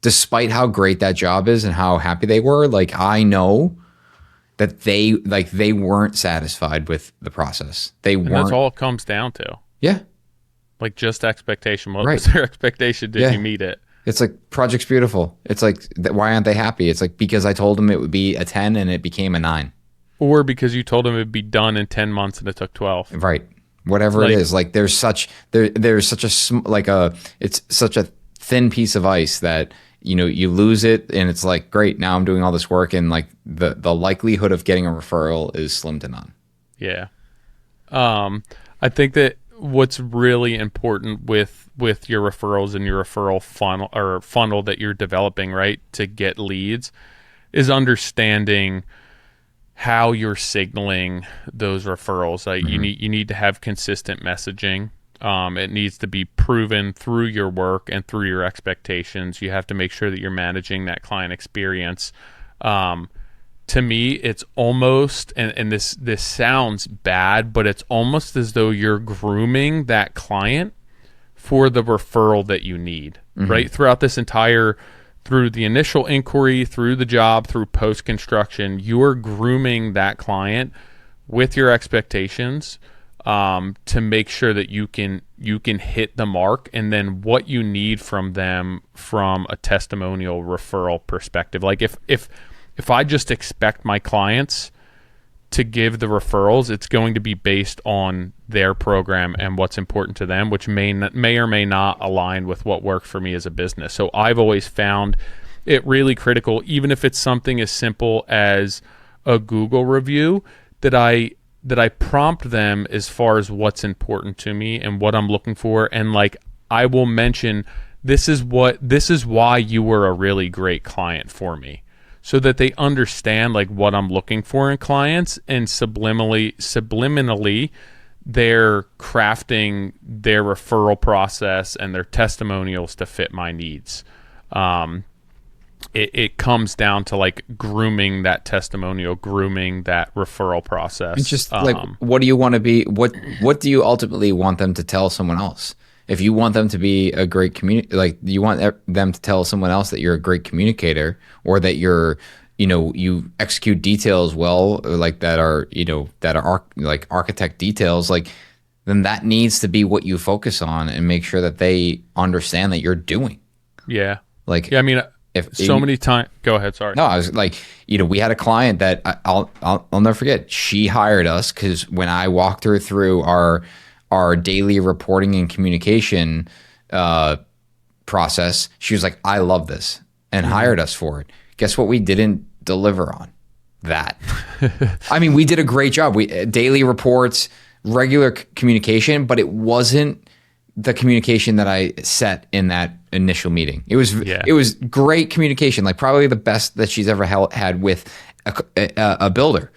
despite how great that job is and how happy they were, like I know that they weren't satisfied with the process. And that's all it comes down to. Yeah. Like just expectation. What was their expectation? Did you meet it? It's like project's beautiful. It's like, why aren't they happy? It's like, because I told them it would be a 10 and it became a 9. Or because you told them it'd be done in 10 months and it took 12. Right. Whatever it is. Like there's such it's such a thin piece of ice that, you know, you lose it and it's like, great, now I'm doing all this work and like the likelihood of getting a referral is slim to none. Yeah. I think that what's really important with your referrals and your referral funnel that you're developing, right, to get leads is understanding how you're signaling those referrals. Like you need to have consistent messaging. It needs to be proven through your work and through your expectations. You have to make sure that you're managing that client experience. To me, it's almost, and this sounds bad, but it's almost as though you're grooming that client for the referral that you need, right? Throughout this through the initial inquiry, through the job, through post-construction, you're grooming that client with your expectations to make sure that you can hit the mark, and then what you need from them from a testimonial referral perspective. Like if I just expect my clients to give the referrals, it's going to be based on their program and what's important to them, which may or may not align with what works for me as a business. So I've always found it really critical, even if it's something as simple as a Google review, that I prompt them as far as what's important to me and what I'm looking for. And like, I will mention, this is why you were a really great client for me, so that they understand like what I'm looking for in clients, and subliminally they're crafting their referral process and their testimonials to fit my needs. It comes down to like grooming that testimonial, grooming that referral process. It's just like, what do you want to be? What do you ultimately want them to tell someone else? If you want them to be a great you want them to tell someone else that you're a great communicator, or that you execute details well, like that are like architect details, like, then that needs to be what you focus on and make sure that they understand that you're doing. Yeah. Like, yeah, I mean, many times. Go ahead. Sorry. No, I was like, we had a client that I'll never forget. She hired us because when I walked her through our daily reporting and communication process, she was like, I love this, and hired us for it. Guess what we didn't deliver on? That. I mean, we did a great job. We daily reports, regular communication, but it wasn't the communication that I set in that initial meeting. It was great communication, like probably the best that she's ever had with a builder,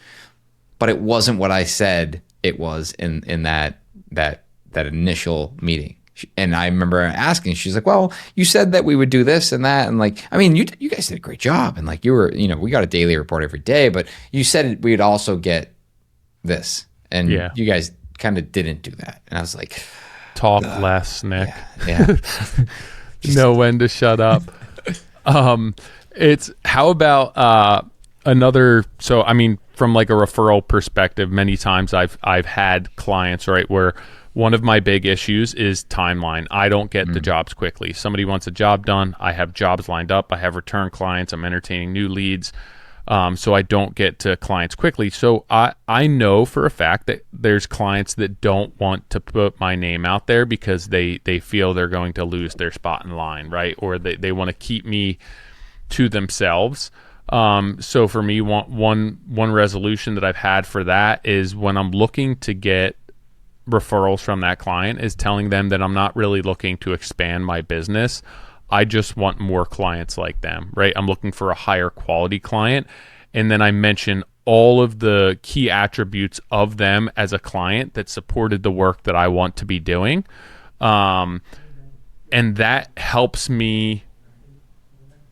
but it wasn't what I said it was in that initial meeting. And I remember asking, she's like, well, you said that we would do this and that. And like, I mean, you guys did a great job. And like, we got a daily report every day, but you said we'd also get this. And you guys kind of didn't do that. And I was like, talk less, Nick. Yeah. Know when to shut up. It's how about another, so I mean, from like a referral perspective, many times I've had clients, right, where one of my big issues is timeline. I don't get the jobs quickly. Somebody wants a job done. I have jobs lined up. I have return clients. I'm entertaining new leads. So I don't get to clients quickly. So I know for a fact that there's clients that don't want to put my name out there because they feel they're going to lose their spot in line, right? Or they want to keep me to themselves. So for me, one resolution that I've had for that is when I'm looking to get referrals from that client is telling them that I'm not really looking to expand my business. I just want more clients like them, right? I'm looking for a higher quality client. And then I mention all of the key attributes of them as a client that supported the work that I want to be doing. And that helps me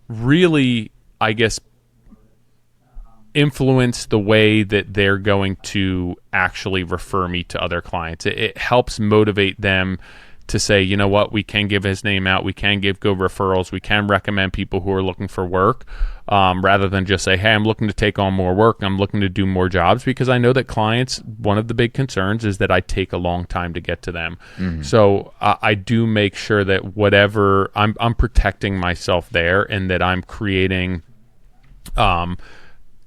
really, I guess, influence the way that they're going to actually refer me to other clients. It helps motivate them to say, you know what, we can give his name out, we can give good referrals, we can recommend people who are looking for work, rather than just say, hey, I'm looking to take on more work, I'm looking to do more jobs, because I know that clients, one of the big concerns is that I take a long time to get to them. So I do make sure that whatever I'm protecting myself there, and that I'm creating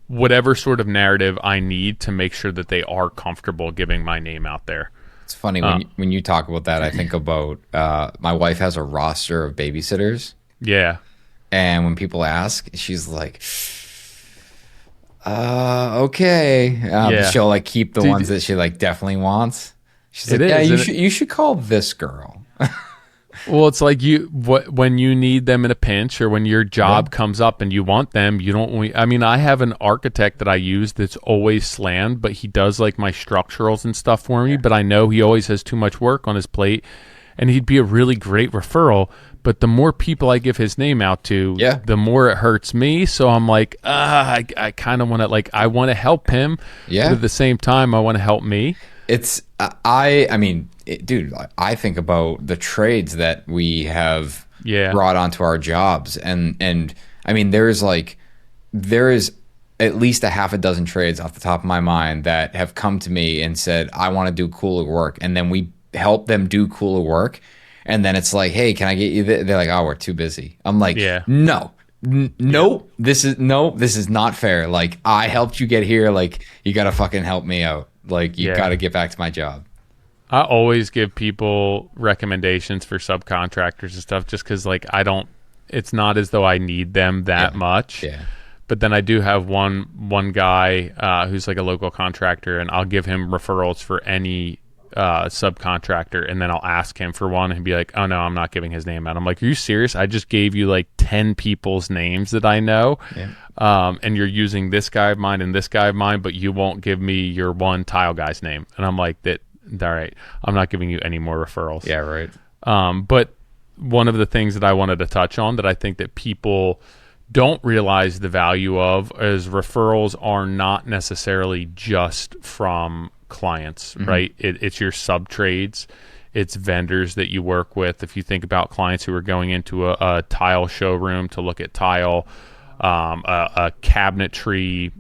whatever sort of narrative I need to make sure that they are comfortable giving my name out there. It's funny when you talk about that, I think about my wife has a roster of babysitters. Yeah. And when people ask, she's like, okay. She'll like keep the ones that she like definitely wants. She's like, you should call this girl. Well, it's like when you need them in a pinch, or when your job comes up and you want them, you don't. I mean, I have an architect that I use that's always slammed, but he does like my structurals and stuff for me. But I know he always has too much work on his plate, and he'd be a really great referral. But the more people I give his name out to, the more it hurts me. So I'm like, I kind of want to I want to help him, but at the same time, I want to help me. It's dude, I think about the trades that we have brought onto our jobs, and I mean, there is at least a half a dozen trades off the top of my mind that have come to me and said, I want to do cooler work, and then we help them do cooler work, and then it's like, hey, can I get you they're like, oh, we're too busy. I'm like, no. This is not fair. Like, I helped you get here, like, you gotta fucking help me out. Like, you got to get back to my job. I always give people recommendations for subcontractors and stuff, just because, like, it's not as though I need them that much. Yeah. But then I do have one guy who's like a local contractor, and I'll give him referrals for any subcontractor, and then I'll ask him for one, and he'd be like, oh no, I'm not giving his name out. I'm like, are you serious? I just gave you like 10 people's names that I know, and you're using this guy of mine and this guy of mine, but you won't give me your one tile guy's name. And I'm like, all right, I'm not giving you any more referrals. Yeah, right. But one of the things that I wanted to touch on that I think that people don't realize the value of is referrals are not necessarily just from clients, right? It's your sub trades, it's vendors that you work with. If you think about clients who are going into a tile showroom to look at tile, a cabinetry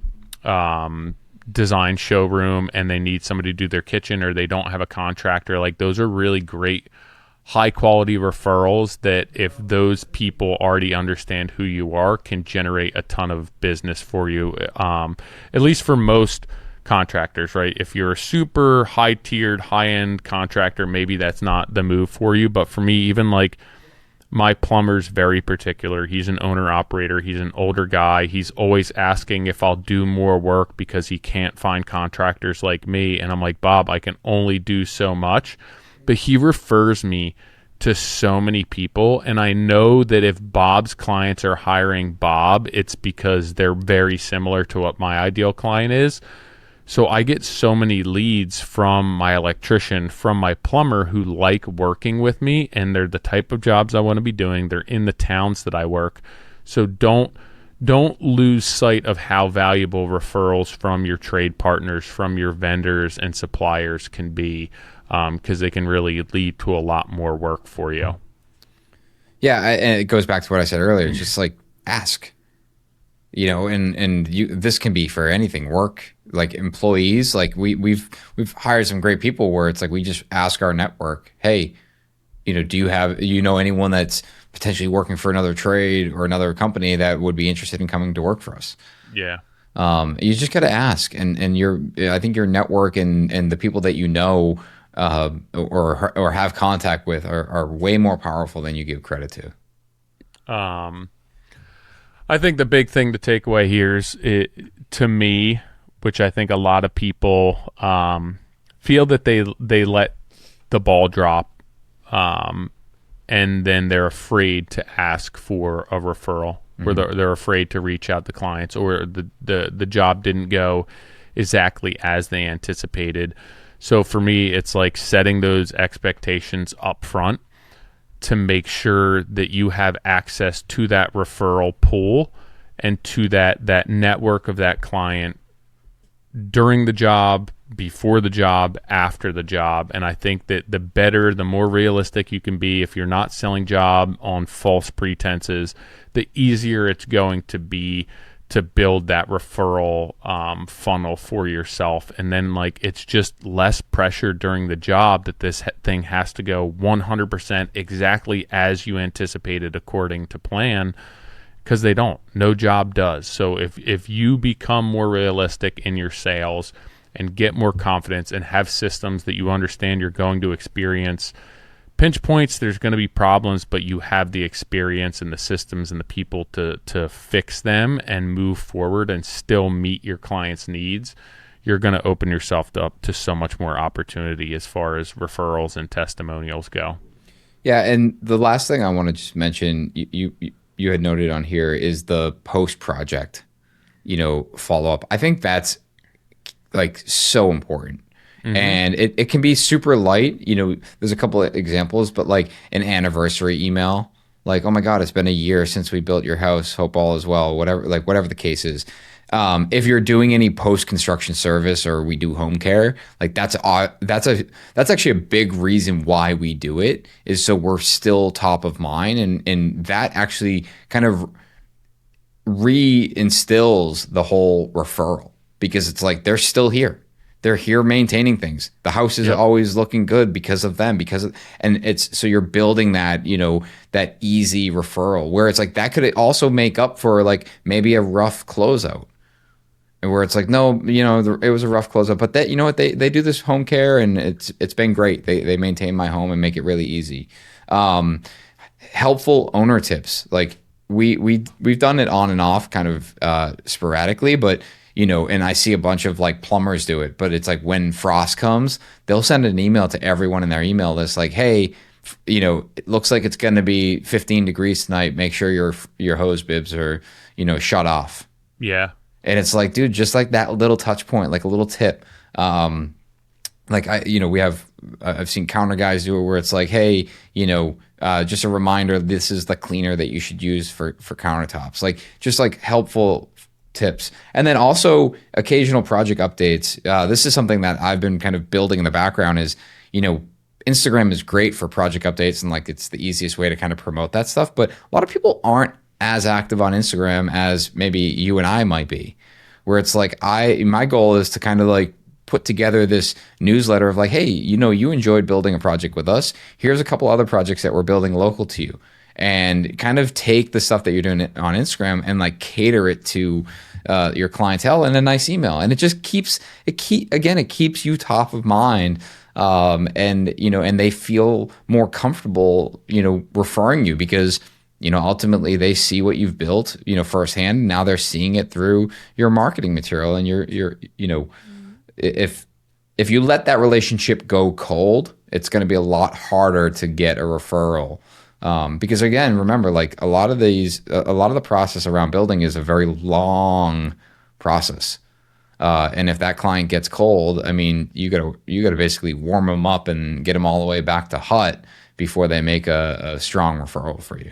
design showroom, and they need somebody to do their kitchen, or they don't have a contractor, like, those are really great high quality referrals that, if those people already understand who you are, can generate a ton of business for you, at least for most contractors, right? If you're a super high tiered, high end contractor, maybe that's not the move for you. But for me, even like my plumber's very particular. He's an owner operator. He's an older guy. He's always asking if I'll do more work because he can't find contractors like me. And I'm like, Bob, I can only do so much. But he refers me to so many people, and I know that if Bob's clients are hiring Bob, it's because they're very similar to what my ideal client is. So I get so many leads from my electrician, from my plumber, who like working with me, and they're the type of jobs I want to be doing. They're in the towns that I work. So don't lose sight of how valuable referrals from your trade partners, from your vendors and suppliers can be, because they can really lead to a lot more work for you. Yeah, and it goes back to what I said earlier. It's just like, ask. You know, and this can be for anything, work, like employees. Like we've hired some great people where it's like, we just ask our network, hey, you know, do you know anyone that's potentially working for another trade or another company that would be interested in coming to work for us? Yeah. You just got to ask, and I think your network and the people that you know or have contact with are way more powerful than you give credit to. I think the big thing to take away here is, to me, which I think a lot of people feel that they let the ball drop, and then they're afraid to ask for a referral, or they're afraid to reach out to clients, or the job didn't go exactly as they anticipated. So for me, it's like setting those expectations up front to make sure that you have access to that referral pool and to that network of that client during the job, before the job, after the job. And I think that the better, the more realistic you can be, if you're not selling job on false pretenses, the easier it's going to be to build that referral funnel for yourself. And then like it's just less pressure during the job that this thing has to go 100% exactly as you anticipated according to plan, because they don't. No job does. So if you become more realistic in your sales and get more confidence and have systems that you understand you're going to experience pinch points, there's going to be problems, but you have the experience and the systems and the people to fix them and move forward and still meet your clients' needs, you're going to open yourself up to so much more opportunity as far as referrals and testimonials go. Yeah, and the last thing I want to just mention, you had noted on here, is the post-project, follow-up. I think that's like so important. Mm-hmm. And it can be super light. There's a couple of examples, but like an anniversary email, like, oh my God, it's been a year since we built your house. Hope all is well, whatever the case is. If you're doing any post-construction service or we do home care, like that's actually a big reason why we do it, is so we're still top of mind. And that actually kind of reinstills the whole referral, because it's like, they're still here. They're here maintaining things. The house is always looking good because of them, and it's, so you're building that, that easy referral where it's like, that could also make up for like maybe a rough closeout, and where it's like, no, it was a rough closeout, but that, they do this home care and it's been great. They maintain my home and make it really easy. Helpful owner tips. Like we've done it on and off kind of sporadically, but and I see a bunch of like plumbers do it, but it's like when frost comes, they'll send an email to everyone in their email list like, hey, it looks like it's going to be 15 degrees tonight. Make sure your hose bibs are, shut off. Yeah. And it's like, dude, just like that little touch point, like a little tip. Like I've seen counter guys do it where it's like, hey, just a reminder, this is the cleaner that you should use for countertops. Like just like helpful tips. And then also occasional project updates. This is something that I've been kind of building in the background is, Instagram is great for project updates and like it's the easiest way to kind of promote that stuff. But a lot of people aren't as active on Instagram as maybe you and I might be, where it's like my goal is to kind of like put together this newsletter of like, hey, you enjoyed building a project with us. Here's a couple other projects that we're building local to you. And kind of take the stuff that you're doing on Instagram and like cater it to your clientele in a nice email. And it just keeps you top of mind. And they feel more comfortable, referring you because, ultimately they see what you've built, firsthand. Now they're seeing it through your marketing material, and if you let that relationship go cold, it's going to be a lot harder to get a referral. Because again, remember, like a lot of the process around building is a very long process. And if that client gets cold, I mean, you gotta basically warm them up and get them all the way back to hut before they make a strong referral for you.